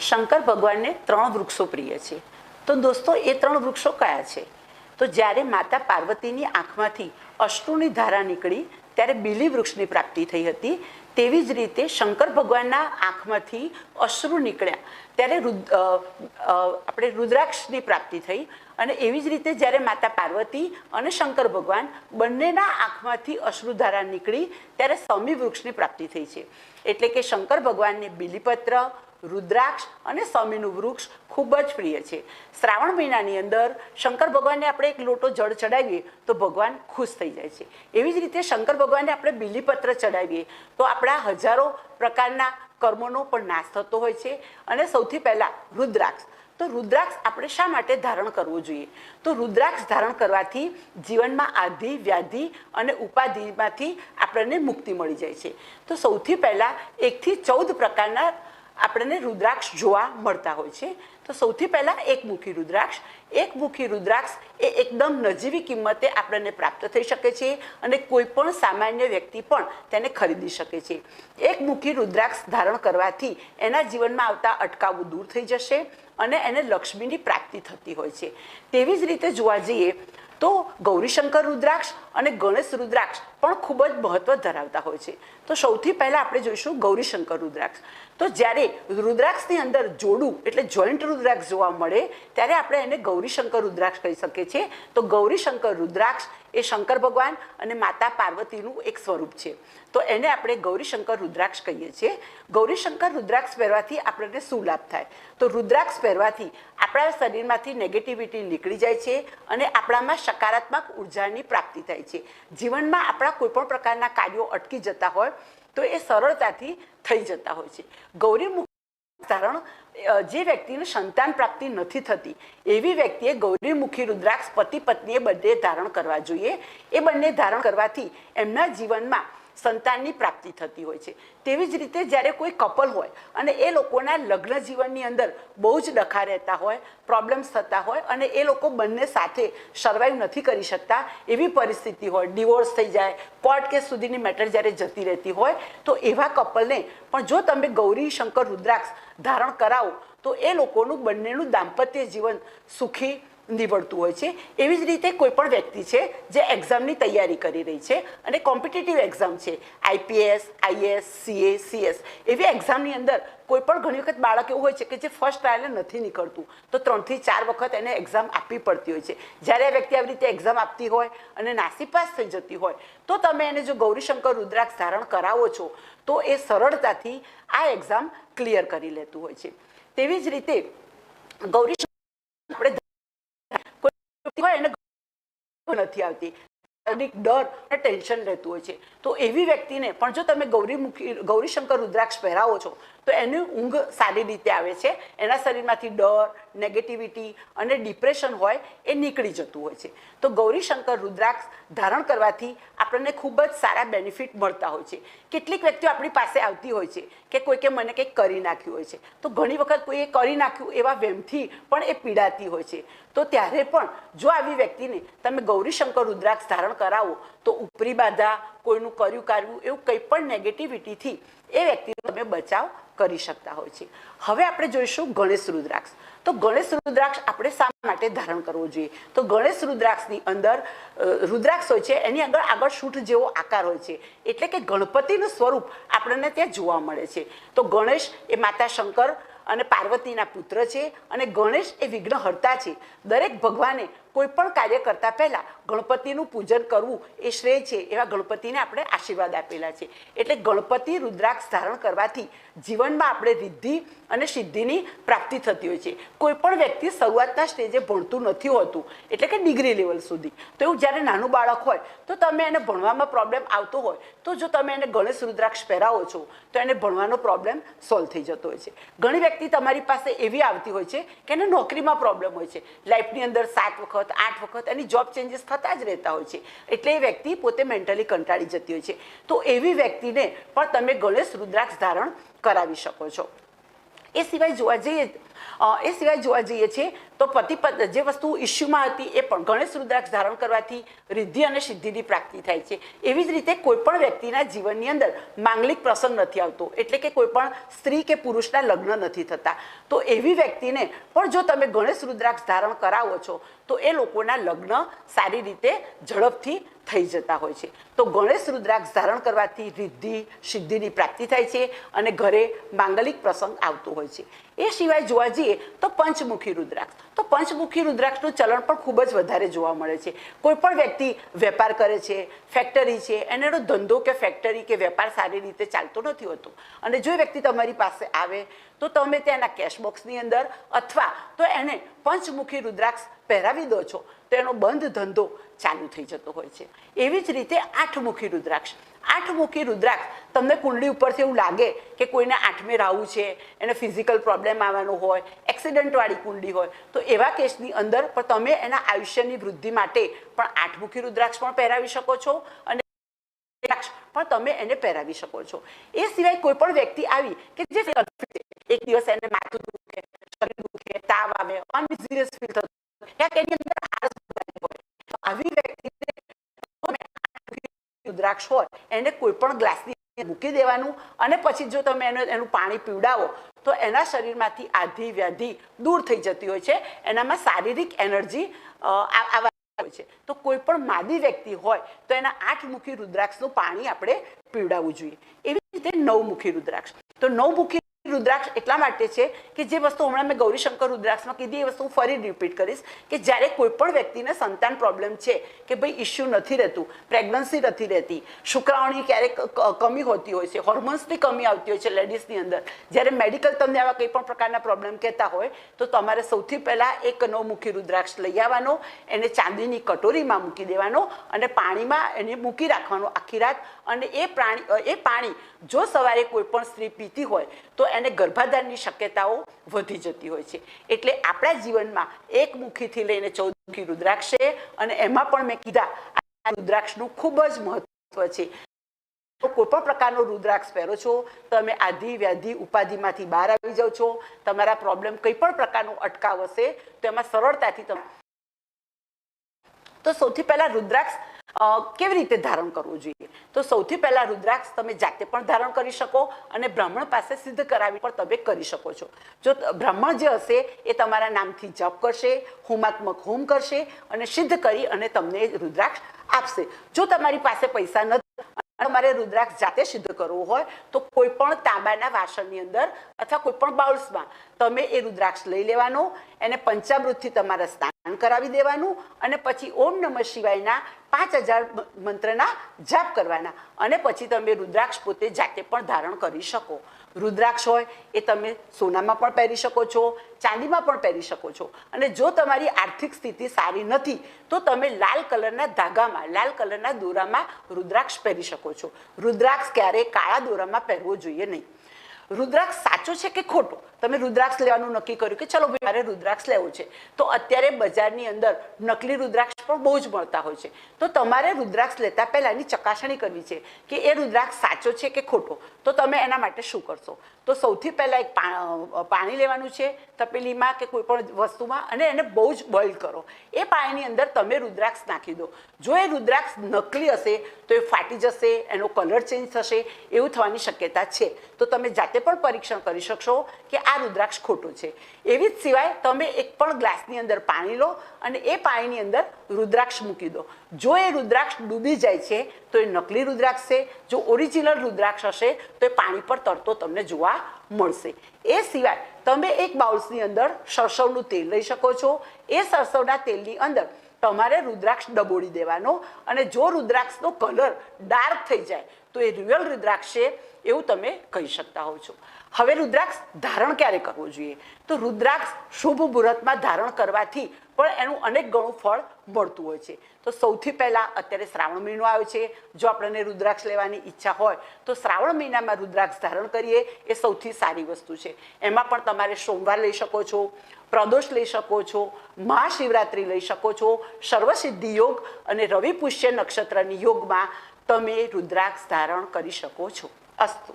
શંકર ભગવાનને 3 વૃક્ષો પ્રિય છે. તો દોસ્તો એ 3 વૃક્ષો કયા છે? તો જ્યારે માતા પાર્વતીની આંખમાંથી અશ્રુની ધારા નીકળી ત્યારે બીલી વૃક્ષની પ્રાપ્તિ થઈ હતી. તેવી જ રીતે શંકર ભગવાનના આંખમાંથી અશ્રુ નીકળ્યા ત્યારે આપણે રુદ્રાક્ષની પ્રાપ્તિ થઈ. અને એવી જ રીતે જ્યારે માતા પાર્વતી અને શંકર ભગવાન બંનેના આંખમાંથી અશ્રુધારા નીકળી ત્યારે સમી વૃક્ષની પ્રાપ્તિ થઈ છે. એટલે કે શંકર ભગવાનને બીલીપત્ર, રુદ્રાક્ષ અને સમીનું વૃક્ષ ખૂબ જ પ્રિય છે. શ્રાવણ મહિનાની અંદર શંકર ભગવાનને આપણે એક લોટો જળ ચડાવીએ તો ભગવાન ખુશ થઈ જાય છે. એવી જ રીતે શંકર ભગવાનને આપણે બીલીપત્ર ચડાવીએ તો આપણા હજારો પ્રકારના કર્મોનો પણ નાશ થતો હોય છે. અને સૌથી પહેલાં રુદ્રાક્ષ. તો રુદ્રાક્ષ આપણે શા માટે ધારણ કરવું જોઈએ? તો રુદ્રાક્ષ ધારણ કરવાથી જીવનમાં આધિ, વ્યાધિ અને ઉપાધિમાંથી આપણને મુક્તિ મળી જાય છે. તો સૌથી પહેલાં 1 થી 14 પ્રકારના આપણને રુદ્રાક્ષ જોવા મળતા હોય છે. તો સૌથી પહેલાં એકમુખી રુદ્રાક્ષ. એકમુખી રુદ્રાક્ષ એ એકદમ નજીવી કિંમતે આપણને પ્રાપ્ત થઈ શકે છે અને કોઈ પણ સામાન્ય વ્યક્તિ પણ તેને ખરીદી શકે છે. એકમુખી રુદ્રાક્ષ ધારણ કરવાથી એના જીવનમાં આવતા અટકાવો દૂર થઈ જશે અને એને લક્ષ્મીની પ્રાપ્તિ થતી હોય છે. તેવી જ રીતે જોવા જઈએ તો ગૌરીશંકર રુદ્રાક્ષ અને ગણેશ રુદ્રાક્ષ પણ ખૂબ જ મહત્વ ધરાવતા હોય છે. તો સૌથી પહેલાં આપણે જોઈશું ગૌરીશંકર રુદ્રાક્ષ. તો જ્યારે રુદ્રાક્ષની અંદર જોડું એટલે જોઈન્ટ રુદ્રાક્ષ જોવા મળે ત્યારે આપણે એને ગૌરીશંકર રુદ્રાક્ષ કહી શકીએ છીએ. તો ગૌરીશંકર રુદ્રાક્ષ એ શંકર ભગવાન અને માતા પાર્વતીનું એક સ્વરૂપ છે. તો એને આપણે ગૌરીશંકર રુદ્રાક્ષ કહીએ છીએ. ગૌરીશંકર રુદ્રાક્ષ પહેરવાથી આપણને શું લાભ થાય? તો રુદ્રાક્ષ પહેરવાથી આપણા શરીરમાંથી નેગેટિવિટી નીકળી જાય છે અને આપણામાં સકારાત્મક ઉર્જાની પ્રાપ્તિ થાય છે. જીવનમાં આપણા કોઈ પણ પ્રકારના કાર્યો અટકી જતા હોય તો એ સરળતાથી થઈ જતા હોય છે. ગૌરીમુખી ધારણ જે વ્યક્તિને સંતાન પ્રાપ્તિ નથી થતી એવી વ્યક્તિએ ગૌરીમુખી રુદ્રાક્ષ પતિ પત્નીએ બંને ધારણ કરવા જોઈએ. એ બંને ધારણ કરવાથી એમના જીવનમાં સંતાનની પ્રાપ્તિ થતી હોય છે. તેવી જ રીતે જ્યારે કોઈ કપલ હોય અને એ લોકોના લગ્ન જીવનની અંદર બહુ જ ડખા રહેતા હોય, પ્રોબ્લેમ્સ થતા હોય અને એ લોકો બંને સાથે સર્વાઈવ નથી કરી શકતા એવી પરિસ્થિતિ હોય, ડિવોર્સ થઈ જાય, કોર્ટ કેસ સુધીની મેટર જ્યારે જતી રહેતી હોય તો એવા કપલને પણ જો તમે ગૌરી શંકર રુદ્રાક્ષ ધારણ કરાવો તો એ લોકોનું બંનેનું દાંપત્ય જીવન સુખી નીવડતું હોય છે. એવી જ રીતે કોઈ પણ વ્યક્તિ છે જે એક્ઝામની તૈયારી કરી રહી છે અને કોમ્પિટિટિવ એક્ઝામ છે, IPS, IAS, CA, CS એવી એક્ઝામની અંદર કોઈ પણ ઘણી વખત બાળક એવું હોય છે કે જે ફર્સ્ટ ટ્રાયલે નથી નીકળતું તો 3 થી 4 વખત એને એક્ઝામ આપવી પડતી હોય છે. જ્યારે આ વ્યક્તિ આવી રીતે એક્ઝામ આપતી હોય અને નાસીપાસ થઈ જતી હોય તો તમે એને જો ગૌરીશંકર રુદ્રાક્ષ ધારણ કરાવો છો તો એ સરળતાથી આ એક્ઝામ ક્લિયર કરી લેતું હોય છે. તેવી જ રીતે ગૌરીશંકર આપણે હોય એને નથી આવતી, ડર અને ટેન્શન રહેતું હોય છે. તો એવી વ્યક્તિને પણ જો તમે ગૌરીશંકર રુદ્રાક્ષ પહેરાવો છો તો એની ઊંઘ સારી રીતે આવે છે. એના શરીરમાંથી ડર, નેગેટિવિટી અને ડિપ્રેશન હોય એ નીકળી જતું હોય છે. તો ગૌરીશંકર રુદ્રાક્ષ ધારણ કરવાથી આપણને ખૂબ જ સારા બેનિફિટ મળતા હોય છે. કેટલીક વ્યક્તિઓ આપણી પાસે આવતી હોય છે કે કોઈકે મને કંઈક કરી નાખ્યું હોય છે તો ઘણી વખત કોઈએ કરી નાખ્યું એવા વહેમથી પણ એ પીડાતી હોય છે. તો ત્યારે પણ જો આવી વ્યક્તિને તમે ગૌરીશંકર રુદ્રાક્ષ ધારણ કરાવો તો ઉપરી બાધા, કોઈનું કર્યું કાઢવું એવું કંઈ પણ નેગેટિવિટીથી એ વ્યક્તિનો તમે બચાવ કરી શકતા હોય છે. હવે આપણે જોઈશું ગણેશ રુદ્રાક્ષ. તો ગણેશ રુદ્રાક્ષ આપણે શા માટે ધારણ કરવો જોઈએ? તો ગણેશ રુદ્રાક્ષની અંદર રુદ્રાક્ષ હોય છે એની આગળ શૂટ જેવો આકાર હોય છે એટલે કે ગણપતિનું સ્વરૂપ આપણને ત્યાં જોવા મળે છે. તો ગણેશ એ માતા શંકર અને પાર્વતીના પુત્ર છે અને ગણેશ એ વિઘ્નહર્તા છે. દરેક ભગવાને કોઈ પણ કાર્ય કરતા પહેલા ગણપતિનું પૂજન કરવું એ શ્રેય છે. એવા ગણપતિને આપણે આશીર્વાદ આપેલા છે. એટલે ગણપતિ રુદ્રાક્ષ ધારણ કરવાથી જીવનમાં આપણે રિદ્ધિ અને સિદ્ધિની પ્રાપ્તિ થતી હોય છે. કોઈ પણ વ્યક્તિ શરૂઆતના સ્ટેજે ભણતું નથી હોતું એટલે કે ડિગ્રી લેવલ સુધી. તો એવું જ્યારે નાનું બાળક હોય તો તમે એને ભણવામાં પ્રોબ્લેમ આવતો હોય તો જો તમે એને ગણેશ રુદ્રાક્ષ પહેરાવો છો તો એને ભણવાનો પ્રોબ્લેમ સોલ્વ થઈ જતો હોય છે. ઘણી વ્યક્તિ તમારી પાસે એવી આવતી હોય છે કે એને નોકરીમાં પ્રોબ્લેમ હોય છે. લાઈફની અંદર 7 વખત 8 વખત એની જોબ ચેન્જીસ થતા જ રહેતા હોય છે. એટલે એ વ્યક્તિ પોતે મેન્ટલી કંટાળી જતી હોય છે. તો એવી વ્યક્તિને પણ તમે ગણેશ રુદ્રાક્ષ ધારણ કરાવી શકો છો. એ સિવાય જોવા જઈએ એ સિવાય જોવા જઈએ છીએ તો જે વસ્તુ ઇસ્યુમાં હતી એ પણ ગણેશ રુદ્રાક્ષ ધારણ કરવાથી રિદ્ધિ અને સિદ્ધિની પ્રાપ્તિ થાય છે. એવી જ રીતે કોઈ પણ વ્યક્તિના જીવનની અંદર માંગલિક પ્રસંગ નથી આવતો, એટલે કે કોઈ પણ સ્ત્રી કે પુરુષના લગ્ન નથી થતા, તો એવી વ્યક્તિને પણ જો તમે ગણેશ રુદ્રાક્ષ ધારણ કરાવો છો તો એ લોકોના લગ્ન સારી રીતે ઝડપથી થઈ જતા હોય છે. તો ગણેશ રુદ્રાક્ષ ધારણ કરવાથી રિદ્ધિ સિદ્ધિની પ્રાપ્તિ થાય છે અને ઘરે માંગલિક પ્રસંગ આવતો હોય છે. એ સિવાય જોવા જઈએ તો પંચમુખી રુદ્રાક્ષ, તો પંચમુખી રુદ્રાક્ષનું ચલણ પણ ખૂબ જ વધારે જોવા મળે છે. કોઈ પણ વ્યક્તિ વેપાર કરે છે, ફેક્ટરી છે, એનો ધંધો કે ફેક્ટરી કે વેપાર સારી રીતે ચાલતો નથી હોતો, અને જો વ્યક્તિ તમારી પાસે આવે તો તમે તેના કેશ બોક્સની અંદર અથવા તો એને પંચમુખી રુદ્રાક્ષ પહેરાવી દો છો તો એનો બંધ ધંધો ચાલુ થઈ જતો હોય છે. એવી જ રીતે આઠમુખી રુદ્રાક્ષ, આઠમુખી રુદ્રાક્ષ તમને કુંડળી ઉપરથી એવું લાગે કે કોઈને આઠમે રાહુ છે, એને ફિઝિકલ પ્રોબ્લેમ આવવાનો હોય, એક્સિડન્ટવાળી કુંડળી હોય, તો એવા કેસની અંદર પણ તમે એના આયુષ્યની વૃદ્ધિ માટે પણ આઠમુખી રુદ્રાક્ષ પણ પહેરાવી શકો છો અને પણ તમે એને પહેરાવી શકો છો. એ સિવાય કોઈ પણ વ્યક્તિ આવી કે જે એક દિવસ એને માથું દુખે, શરીર દુખે, તાવ આવે, અનઇઝીનેસ ફીલ થતો, એની અંદર આળસ હોય, તો આવી વ્યક્તિને રુદ્રાક્ષ હોય એને કોઈ પણ ગ્લાસની મૂકી દેવાનું અને પછી જો તમે એનું પાણી પીવડાવો તો એના શરીરમાંથી આધિ વ્યાધિ દૂર થઈ જતી હોય છે, એનામાં શારીરિક એનર્જી આવવા હોય છે. તો કોઈ પણ માદી વ્યક્તિ હોય તો એના આઠમુખી રુદ્રાક્ષનું પાણી આપણે પીવડાવવું જોઈએ. એવી રીતે નવમુખી રુદ્રાક્ષ, તો નવમુખી રુદ્રાક્ષ એટલા માટે છે કે જે વસ્તુ હમણાં મેં ગૌરીશંકર રુદ્રાક્ષમાં કીધી એ વસ્તુ હું ફરી રિપીટ કરીશ કે જ્યારે કોઈ પણ વ્યક્તિને સંતાન પ્રોબ્લેમ છે કે ભાઈ ઇસ્યુ નથી રહેતું, પ્રેગ્નન્સી નથી રહેતી, શુક્રાણુની ક્યારેક કમી હોતી હોય છે, હોર્મોન્સની કમી આવતી હોય છે લેડીઝની અંદર, જ્યારે મેડિકલ તમને આવા કંઈ પણ પ્રકારના પ્રોબ્લેમ કહેતા હોય તો તમારે સૌથી પહેલાં એક નવમુખી રુદ્રાક્ષ લઈ આવવાનો, એને ચાંદીની કટોરીમાં મૂકી દેવાનો અને પાણીમાં એને મૂકી રાખવાનો આખી રાત, અને એ પાણી જો સવારે કોઈ પણ સ્ત્રી પીતી હોય તો એને ગર્ભાધાનની શક્યતાઓ વધી જતી હોય છે. એટલે આપણા જીવનમાં એક મુખીથી લઈને 14 મુખી રુદ્રાક્ષ છે અને એમાં પણ મેં કીધા આ રુદ્રાક્ષનું ખૂબ જ મહત્વ છે. કોઈ પણ પ્રકારનો રુદ્રાક્ષ પહેરો છો, તમે આધિ વ્યાધિ ઉપાધિમાંથી બહાર આવી જાઓ છો, તમારા પ્રોબ્લેમ કંઈ પણ પ્રકારનો અટકાવ હશે તો એમાં સરળતાથી તમે. તો સૌથી પહેલા રુદ્રાક્ષ કેવી રીતે ધારણ કરવું જોઈએ? તો સૌથી પહેલા રુદ્રાક્ષ તમે જાતે પણ ધારણ કરી શકો અને બ્રાહ્મણ પાસે સિદ્ધ કરાવી પણ તમે કરી શકો છો. જો બ્રાહ્મણ જે હશે એ તમારા નામથી જપ કરશે, હોમાત્મક હોમ કરશે અને સિદ્ધ કરી અને તમને રુદ્રાક્ષ આપશે. જો તમારી પાસે પૈસા નથી, તમારે રુદ્રાક્ષ જાતે સિદ્ધ કરવું હોય તો કોઈ પણ તાંબાના વાસણની અંદર અથવા કોઈ પણ બાઉલ્સમાં તમે એ રુદ્રાક્ષ લઈ લેવાનો, એને પંચામૃતથી તમારે સ્નાન કરાવી દેવાનું અને પછી ઓમ નમઃ શિવાયના 5000 મંત્રના જાપ કરવાના અને પછી તમે રુદ્રાક્ષ પોતે જાતે પણ ધારણ કરી શકો. રુદ્રાક્ષ હોય એ તમે સોનામાં પણ પહેરી શકો છો, ચાંદીમાં પણ પહેરી શકો છો, અને જો તમારી આર્થિક સ્થિતિ સારી નથી તો તમે લાલ કલરના ધાગામાં, લાલ કલરના દોરામાં રુદ્રાક્ષ પહેરી શકો છો. રુદ્રાક્ષ ક્યારેય કાળા દોરામાં પહેરવો જોઈએ નહીં. રુદ્રાક્ષ સાચો છે કે ખોટો? તમે રુદ્રાક્ષ લેવાનું નક્કી કર્યું કે ચલો ભાઈ મારે રુદ્રાક્ષ લેવો છે, તો અત્યારે બજારની અંદર નકલી રુદ્રાક્ષ પણ બહુ જ મળતા હોય છે. તો તમારે રુદ્રાક્ષ લેતા પહેલા એની ચકાસણી કરવી છે કે એ રુદ્રાક્ષ સાચો છે કે ખોટો. તો તમે એના માટે શું કરશો? તો સૌથી પહેલા એક પાણી લેવાનું છે તપેલીમાં કે કોઈ પણ વસ્તુમાં અને એને બહુ જ બોઇલ કરો. એ પાણીની અંદર તમે રુદ્રાક્ષ નાખી દો. જો એ રુદ્રાક્ષ નકલી હશે તો એ ફાટી જશે, એનો કલર ચેન્જ થશે, એવું થવાની શક્યતા છે. તો તમે જાતે પણ પરીક્ષણ કરી શકશો કે આ રુદ્રાક્ષ ખોટો છે. એવી જ સિવાય તમે એક પણ ગ્લાસની અંદર પાણી લો અને એ પાણીની અંદર રુદ્રાક્ષ મૂકી દો. જો એ રુદ્રાક્ષ ડૂબી જાય છે તો એ નકલી રુદ્રાક્ષ છે. જો ઓરિજિનલ રુદ્રાક્ષ હશે તો એ પાણી પર તરતો તમને જોવા મળશે. એ સિવાય તમે એક બાઉલ્સની અંદર સરસવનું તેલ લઈ શકો છો. એ સરસવના તેલની અંદર તમારે રુદ્રાક્ષ ડબોળી દેવાનો અને જો રુદ્રાક્ષનો કલર ડાર્ક થઈ જાય તો એ રિયલ રુદ્રાક્ષ છે એવું તમે કહી શકતા હો છો. હવે રુદ્રાક્ષ ધારણ ક્યારે કરવું જોઈએ? તો રુદ્રાક્ષ શુભ મુહૂર્તમાં ધારણ કરવાથી પણ એનું અનેક ગણું ફળ મળતું હોય છે. તો સૌથી પહેલાં અત્યારે શ્રાવણ મહિનો આવ્યો છે. જો આપણને રુદ્રાક્ષ લેવાની ઈચ્છા હોય તો શ્રાવણ મહિનામાં રુદ્રાક્ષ ધારણ કરીએ એ સૌથી સારી વસ્તુ છે. એમાં પણ તમારે સોમવાર લઈ શકો છો, પ્રદોષ લઈ શકો છો, મહાશિવરાત્રિ લઈ શકો છો, સર્વસિદ્ધિ યોગ અને રવિ પુષ્ય નક્ષત્રની યોગમાં તમે રુદ્રાક્ષ ધારણ કરી શકો છો. અસ્તુ.